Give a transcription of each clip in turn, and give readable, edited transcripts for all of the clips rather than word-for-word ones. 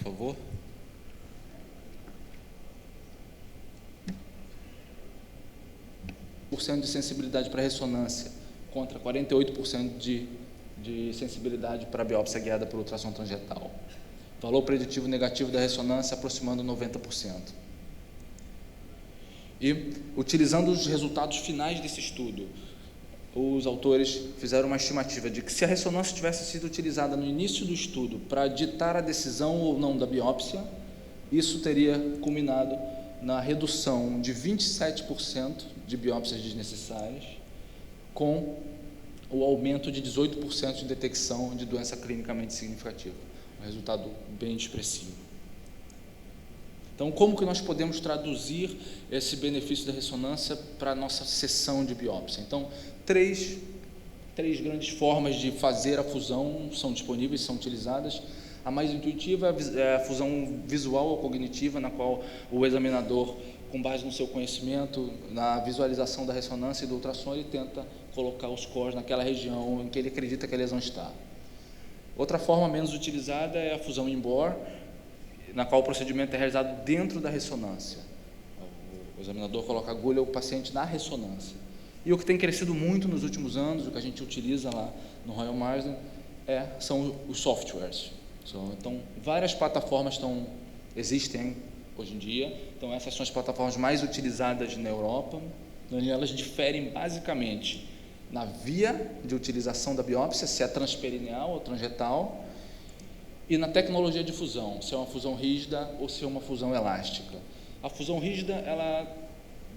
favor. De sensibilidade para ressonância, contra 48% de sensibilidade para biópsia guiada por ultrassom transretal. Valor preditivo negativo da ressonância aproximando 90%. E, utilizando os resultados finais desse estudo, os autores fizeram uma estimativa de que se a ressonância tivesse sido utilizada no início do estudo para ditar a decisão ou não da biópsia, isso teria culminado na redução de 27% de biópsias desnecessárias, com o aumento de 18% de detecção de doença clinicamente significativa. Um resultado bem expressivo. Então, como que nós podemos traduzir esse benefício da ressonância para a nossa sessão de biópsia? Então, três grandes formas de fazer a fusão são disponíveis, são utilizadas. A mais intuitiva é a fusão visual ou cognitiva, na qual o examinador, com base no seu conhecimento, na visualização da ressonância e do ultrassom, ele tenta colocar os cores naquela região em que ele acredita que a lesão está. Outra forma menos utilizada é a fusão in-bore, na qual o procedimento é realizado dentro da ressonância. O examinador coloca a agulha, o paciente na ressonância. E o que tem crescido muito nos últimos anos, o que a gente utiliza lá no Royal Marsden, são os softwares. Então, várias plataformas existem hoje em dia. Então, essas são as plataformas mais utilizadas na Europa. Elas diferem basicamente na via de utilização da biópsia, se é transperineal ou transretal, e na tecnologia de fusão, se é uma fusão rígida ou se é uma fusão elástica. A fusão rígida, ela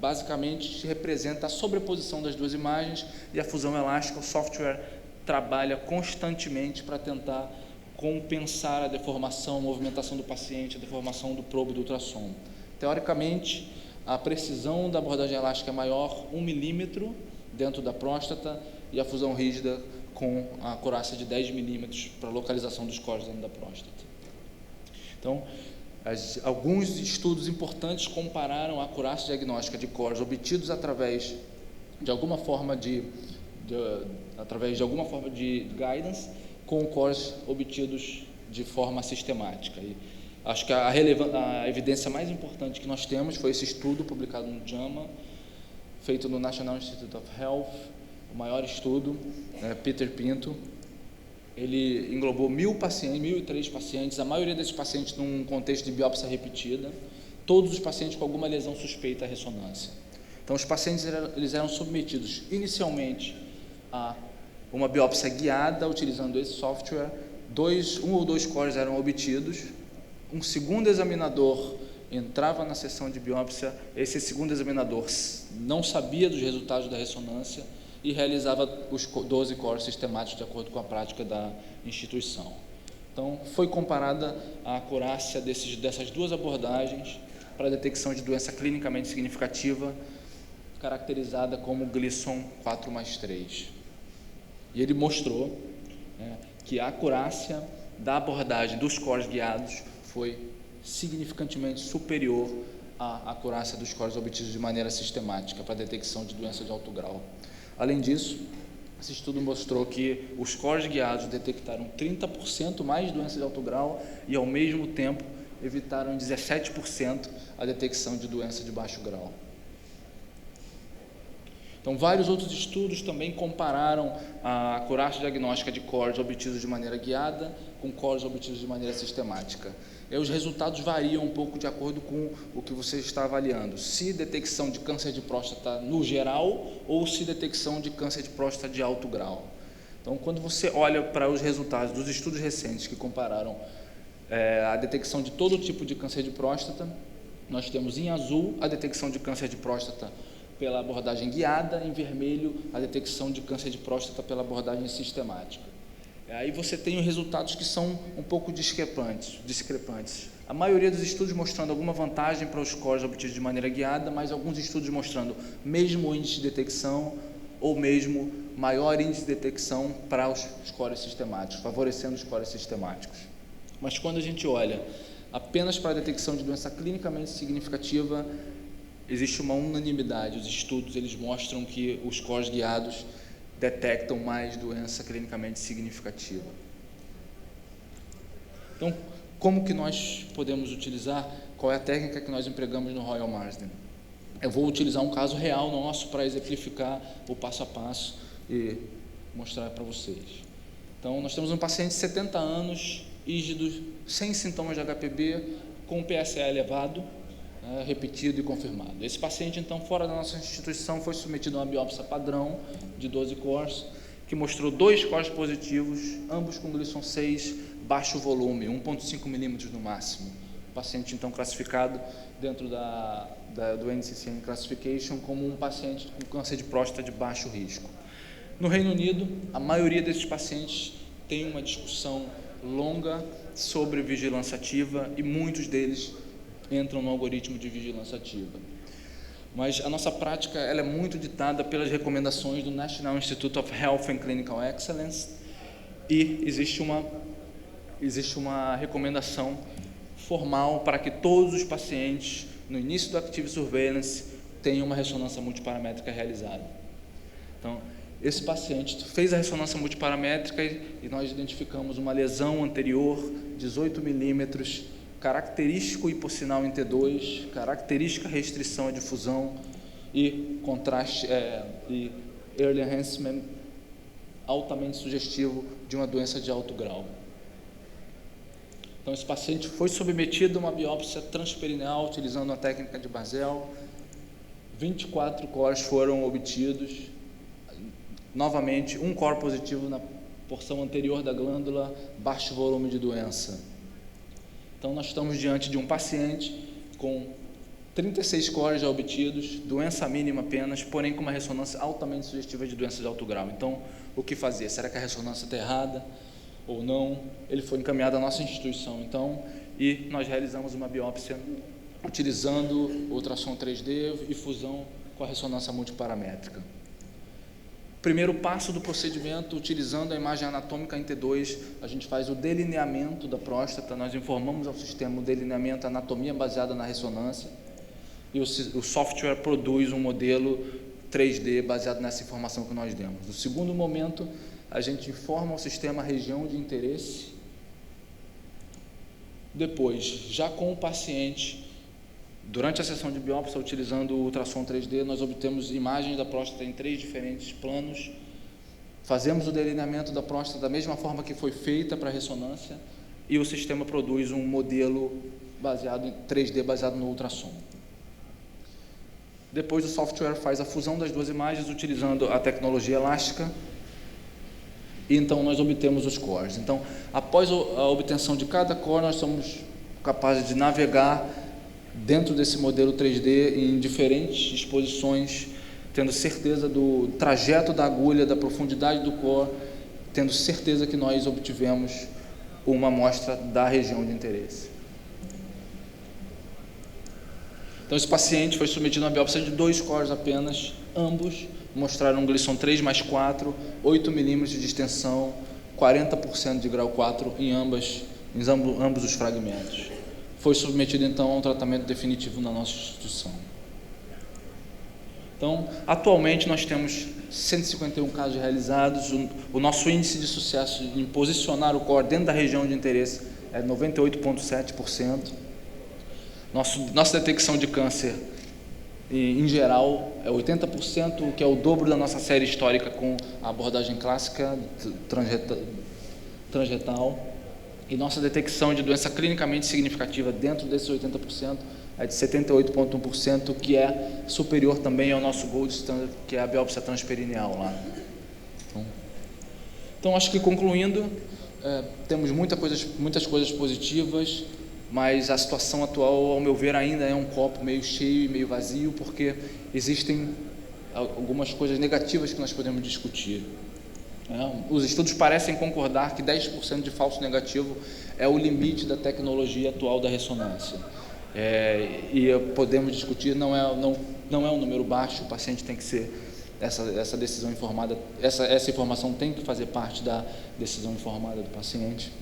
basicamente representa a sobreposição das duas imagens, e a fusão elástica, o software trabalha constantemente para tentar compensar a deformação, a movimentação do paciente, a deformação do probo do ultrassom. Teoricamente, a precisão da abordagem elástica é maior 1 milímetro dentro da próstata, e a fusão rígida com a acurácia de 10 milímetros para a localização dos cores dentro da próstata. Então, alguns estudos importantes compararam a acurácia diagnóstica de cores obtidos através de alguma forma de guidance com cores obtidos de forma sistemática. E acho que a evidência mais importante que nós temos foi esse estudo publicado no JAMA, feito no National Institute of Health, o maior estudo, Peter Pinto. Ele englobou 1.003 pacientes, a maioria desses pacientes num contexto de biópsia repetida, todos os pacientes com alguma lesão suspeita à ressonância. Então, os pacientes eles eram submetidos inicialmente a uma biópsia guiada utilizando esse software, um ou dois cores eram obtidos, um segundo examinador entrava na sessão de biópsia, esse segundo examinador não sabia dos resultados da ressonância e realizava os 12 cores sistemáticos de acordo com a prática da instituição. Então, foi comparada a acurácia dessas duas abordagens para a detecção de doença clinicamente significativa, caracterizada como Gleason 4+3. E ele mostrou que a acurácia da abordagem dos cores guiados foi significantemente superior à acurácia dos cores obtidos de maneira sistemática para a detecção de doença de alto grau. Além disso, esse estudo mostrou que os cores guiados detectaram 30% mais doença de alto grau e, ao mesmo tempo, evitaram 17% a detecção de doença de baixo grau. Então, vários outros estudos também compararam a acurácia diagnóstica de cores obtidos de maneira guiada com cores obtidos de maneira sistemática. E os resultados variam um pouco de acordo com o que você está avaliando, se detecção de câncer de próstata no geral ou se detecção de câncer de próstata de alto grau. Então, quando você olha para os resultados dos estudos recentes que compararam a detecção de todo tipo de câncer de próstata, nós temos em azul a detecção de câncer de próstata pela abordagem guiada, em vermelho a detecção de câncer de próstata pela abordagem sistemática. Aí você tem os resultados que são um pouco discrepantes. A maioria dos estudos mostrando alguma vantagem para os cores obtidos de maneira guiada, mas alguns estudos mostrando mesmo índice de detecção ou mesmo maior índice de detecção para os cores sistemáticos, favorecendo os cores sistemáticos. Mas quando a gente olha apenas para a detecção de doença clinicamente significativa, existe uma unanimidade. Os estudos eles mostram que os cores guiados detectam mais doença clinicamente significativa. Então, Como que nós podemos utilizar? Qual é a técnica que nós empregamos no Royal Marsden? Eu vou utilizar um caso real nosso para exemplificar o passo a passo e mostrar para vocês. Então, nós temos um paciente de 70 anos, rígido, sem sintomas de HPB, com PSA elevado, repetido e confirmado. Esse paciente, então, fora da nossa instituição, foi submetido a uma biópsia padrão de 12 cores, que mostrou 2 cores positivos, ambos com Gleason 6, baixo volume, 1,5 milímetros no máximo. O paciente, então, classificado dentro do NCCN Classification como um paciente com câncer de próstata de baixo risco. No Reino Unido, a maioria desses pacientes tem uma discussão longa sobre vigilância ativa e muitos deles entram no algoritmo de vigilância ativa. Mas a nossa prática ela é muito ditada pelas recomendações do National Institute of Health and Clinical Excellence e existe uma recomendação formal para que todos os pacientes, no início do Active Surveillance, tenham uma ressonância multiparamétrica realizada. Então, esse paciente fez a ressonância multiparamétrica e nós identificamos uma lesão anterior, 18 milímetros, característico hipossinal em T2, característica restrição à difusão e contraste e early enhancement altamente sugestivo de uma doença de alto grau. Então, esse paciente foi submetido a uma biópsia transperineal utilizando a técnica de Basel. 24 cores foram obtidos. Novamente, um core positivo na porção anterior da glândula, baixo volume de doença. Então, nós estamos diante de um paciente com 36 cores já obtidos, doença mínima apenas, porém com uma ressonância altamente sugestiva de doença de alto grau. Então, o que fazer? Será que a ressonância está errada ou não? Ele foi encaminhado à nossa instituição, então, e nós realizamos uma biópsia utilizando ultrassom 3D e fusão com a ressonância multiparamétrica. Primeiro passo do procedimento, utilizando a imagem anatômica em T2, a gente faz o delineamento da próstata, nós informamos ao sistema o delineamento, a anatomia baseada na ressonância, e o software produz um modelo 3D baseado nessa informação que nós demos. No segundo momento, a gente informa ao sistema a região de interesse. Depois, já com o paciente, durante a sessão de biópsia, utilizando o ultrassom 3D, nós obtemos imagens da próstata em 3 diferentes planos, fazemos o delineamento da próstata da mesma forma que foi feita para a ressonância e o sistema produz um modelo baseado em 3D baseado no ultrassom. Depois o software faz a fusão das duas imagens utilizando a tecnologia elástica e então nós obtemos os cores. Então, após a obtenção de cada core, nós somos capazes de navegar dentro desse modelo 3D em diferentes exposições, tendo certeza do trajeto da agulha, da profundidade do core, tendo certeza que nós obtivemos uma amostra da região de interesse. Então, esse paciente foi submetido a uma biópsia de 2 cores apenas, ambos mostraram um Gleason 3+4, 8 milímetros de extensão, 40% de grau 4 em ambos os fragmentos. Foi submetido, então, a um tratamento definitivo na nossa instituição. Então, atualmente, nós temos 151 casos realizados, o nosso índice de sucesso em posicionar o core dentro da região de interesse é 98,7%. Nossa detecção de câncer, em geral, é 80%, o que é o dobro da nossa série histórica com a abordagem clássica transretal. E nossa detecção de doença clinicamente significativa dentro desses 80% é de 78,1%, que é superior também ao nosso gold standard, que é a biópsia transperineal lá. Então acho que concluindo, temos muitas coisas positivas, mas a situação atual, ao meu ver, ainda é um copo meio cheio e meio vazio, porque existem algumas coisas negativas que nós podemos discutir. Os estudos parecem concordar que 10% de falso negativo é o limite da tecnologia atual da ressonância. E podemos discutir, não é um número baixo, o paciente tem que ser, essa decisão informada, essa informação tem que fazer parte da decisão informada do paciente.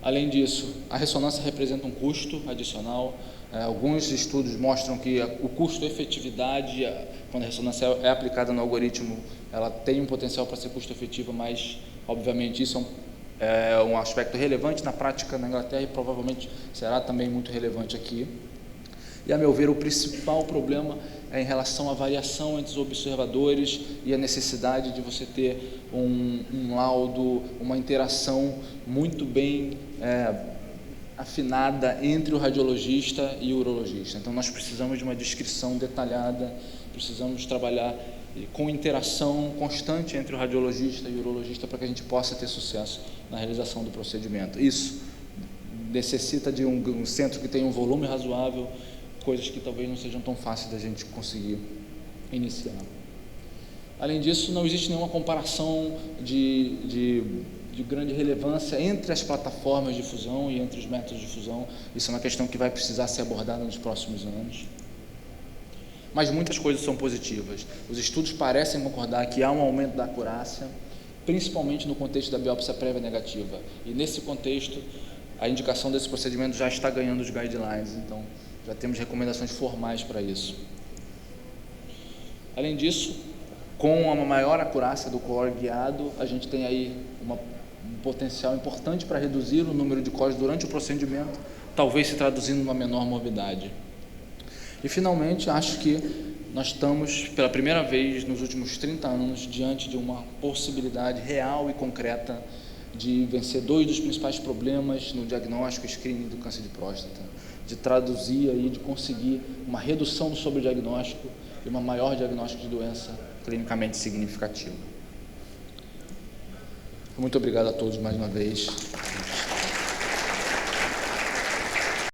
Além disso, a ressonância representa um custo adicional. Alguns estudos mostram que o custo-efetividade, quando a ressonância é aplicada no algoritmo, ela tem um potencial para ser custo-efetiva, mas, obviamente, isso é um aspecto relevante na prática na Inglaterra e provavelmente será também muito relevante aqui. E, a meu ver, o principal problema é em relação à variação entre os observadores e a necessidade de você ter um laudo, uma interação muito bem afinada entre o radiologista e o urologista. Então, nós precisamos de uma descrição detalhada, precisamos trabalhar com interação constante entre o radiologista e o urologista para que a gente possa ter sucesso na realização do procedimento. Isso necessita de um centro que tenha um volume razoável, coisas que talvez não sejam tão fáceis da gente conseguir iniciar. Além disso, não existe nenhuma comparação de grande relevância entre as plataformas de fusão e entre os métodos de fusão. Isso é uma questão que vai precisar ser abordada nos próximos anos. Mas muitas coisas são positivas. Os estudos parecem concordar que há um aumento da acurácia, principalmente no contexto da biópsia prévia negativa. E nesse contexto, a indicação desse procedimento já está ganhando os guidelines, então já temos recomendações formais para isso. Além disso, com uma maior acurácia do core guiado, a gente tem aí um potencial importante para reduzir o número de cores durante o procedimento, talvez se traduzindo numa menor morbidade. E, finalmente, acho que nós estamos, pela primeira vez nos últimos 30 anos, diante de uma possibilidade real e concreta de vencer dois dos principais problemas no diagnóstico e screening do câncer de próstata, de traduzir aí, de conseguir uma redução do sobrediagnóstico e uma maior diagnóstico de doença clinicamente significativa. Muito obrigado a todos mais uma vez.